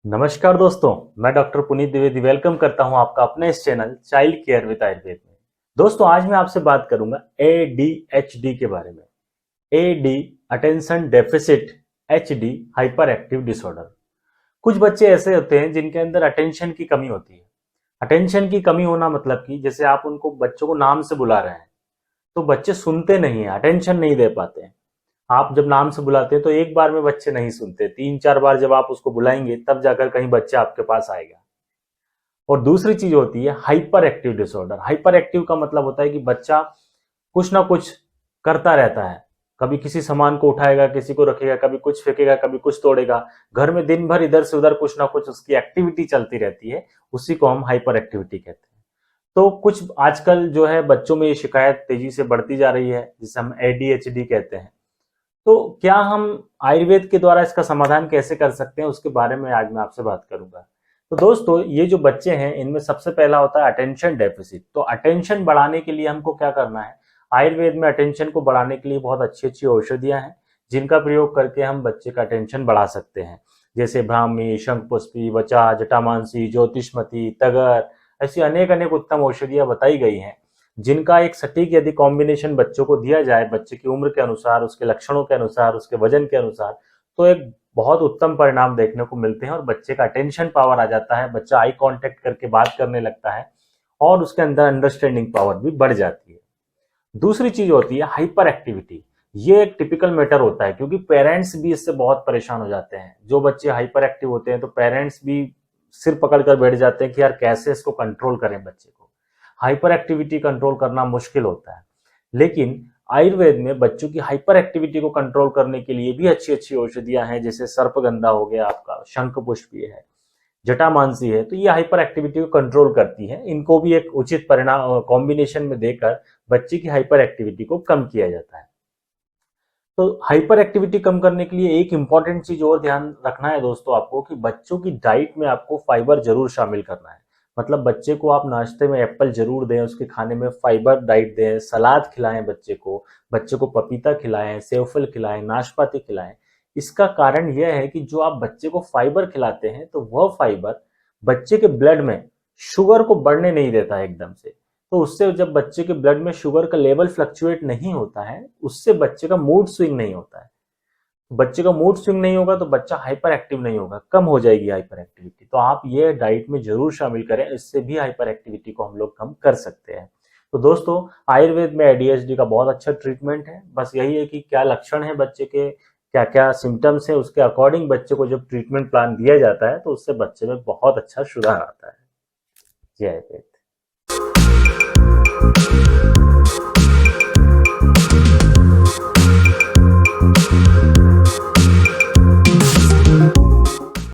नमस्कार दोस्तों, मैं डॉक्टर पुनीत द्विवेदी वेलकम करता हूं आपका अपने इस channel child care with Ayurveda में। दोस्तों, आज मैं आपसे बात करूंगा एडीएचडी के बारे में। AD attention deficit HD hyper active disorder. कुछ बच्चे ऐसे होते हैं जिनके अंदर अटेंशन की कमी होती है। अटेंशन की कमी होना मतलब कि जैसे आप उनको बच्चों को नाम से बुला रहे हैं तो बच्चे सुनते नहीं है, अटेंशन नहीं दे पाते हैं। आप जब नाम से बुलाते हैं तो एक बार में बच्चे नहीं सुनते, 3-4 बार जब आप उसको बुलाएंगे तब जाकर कहीं बच्चा आपके पास आएगा। और दूसरी चीज होती है hyper active disorder. Hyper active का मतलब होता है कि बच्चा कुछ ना कुछ करता रहता है। कभी किसी सामान को उठाएगा, किसी को रखेगा, कभी कुछ फेंकेगा, कभी कुछ तोड़ेगा। घर में दिन भर इधर से उधर कुछ ना कुछ उसकी एक्टिविटी चलती रहती है। उसी को हम हाइपर एक्टिविटी कहते हैं। तो कुछ आजकल जो है बच्चों में ये शिकायत तेजी से बढ़ती जा रही है, जिसे हम एडीएचडी कहते हैं। तो क्या हम आयुर्वेद के द्वारा इसका समाधान कैसे कर सकते हैं, उसके बारे में आज मैं आपसे बात करूंगा। तो दोस्तों, ये जो बच्चे हैं इनमें सबसे पहला होता है अटेंशन डेफिसिट। तो अटेंशन बढ़ाने के लिए हमको क्या करना है? आयुर्वेद में अटेंशन को बढ़ाने के लिए बहुत अच्छी अच्छी औषधियां हैं जिनका प्रयोग करके हम बच्चे का अटेंशन बढ़ा सकते हैं। जैसे ब्राह्मी, शंखपुष्पी, वचा, जटामांसी, ज्योतिषमती, तगर, ऐसी अनेक अनेक उत्तम औषधियां बताई गई हैं जिनका एक सटीक यदि कॉम्बिनेशन बच्चों को दिया जाए, बच्चे की उम्र के अनुसार, उसके लक्षणों के अनुसार, उसके वजन के अनुसार, तो एक बहुत उत्तम परिणाम देखने को मिलते हैं और बच्चे का अटेंशन पावर आ जाता है। बच्चा आई कांटेक्ट करके बात करने लगता है और उसके अंदर अंडरस्टैंडिंग पावर भी बढ़ जाती है। दूसरी चीज होती है हाइपर एक्टिविटी। ये एक टिपिकल मैटर होता है क्योंकि पेरेंट्स भी इससे बहुत परेशान हो जाते हैं। जो बच्चे हाइपर एक्टिव होते हैं तो पेरेंट्स भी सिर पकड़ कर बैठ जाते हैं कि यार कैसे इसको कंट्रोल करें बच्चे को। हाइपर एक्टिविटी कंट्रोल करना मुश्किल होता है, लेकिन आयुर्वेद में बच्चों की हाइपर एक्टिविटी को कंट्रोल करने के लिए भी अच्छी अच्छी औषधियां हैं। जैसे सर्पगंधा हो गया, आपका शंख पुष्पी है, जटामांसी है, तो ये हाइपर एक्टिविटी को कंट्रोल करती है। इनको भी एक उचित परिणाम कॉम्बिनेशन में देकर बच्चे की हाइपर एक्टिविटी को कम किया जाता है। तो हाइपर एक्टिविटी कम करने के लिए एक इंपॉर्टेंट चीज और ध्यान रखना है दोस्तों आपको, कि बच्चों की डाइट में आपको फाइबर जरूर शामिल करना है। मतलब बच्चे को आप नाश्ते में एप्पल जरूर दें, उसके खाने में फाइबर डाइट दें, सलाद खिलाएं बच्चे को पपीता खिलाएं, सेवफल खिलाएं, नाशपाती खिलाएं। इसका कारण यह है कि जो आप बच्चे को फाइबर खिलाते हैं तो वह फाइबर बच्चे के ब्लड में शुगर को बढ़ने नहीं देता है एकदम से। तो उससे जब बच्चे के ब्लड में शुगर का लेवल फ्लक्चुएट नहीं होता है, उससे बच्चे का मूड स्विंग नहीं होता है। बच्चे का मूड स्विंग नहीं होगा तो बच्चा हाइपर एक्टिव नहीं होगा, कम हो जाएगी हाइपर एक्टिविटी। तो आप ये डाइट में जरूर शामिल करें, इससे भी हाइपर एक्टिविटी को हम लोग कम कर सकते हैं। तो दोस्तों, आयुर्वेद में एडीएचडी का बहुत अच्छा ट्रीटमेंट है। बस यही है कि क्या लक्षण है बच्चे के, क्या क्या सिम्टम्स है, उसके अकॉर्डिंग बच्चे को जब ट्रीटमेंट प्लान दिया जाता है तो उससे बच्चे में बहुत अच्छा सुधार आता है। जय आयुर्वेद।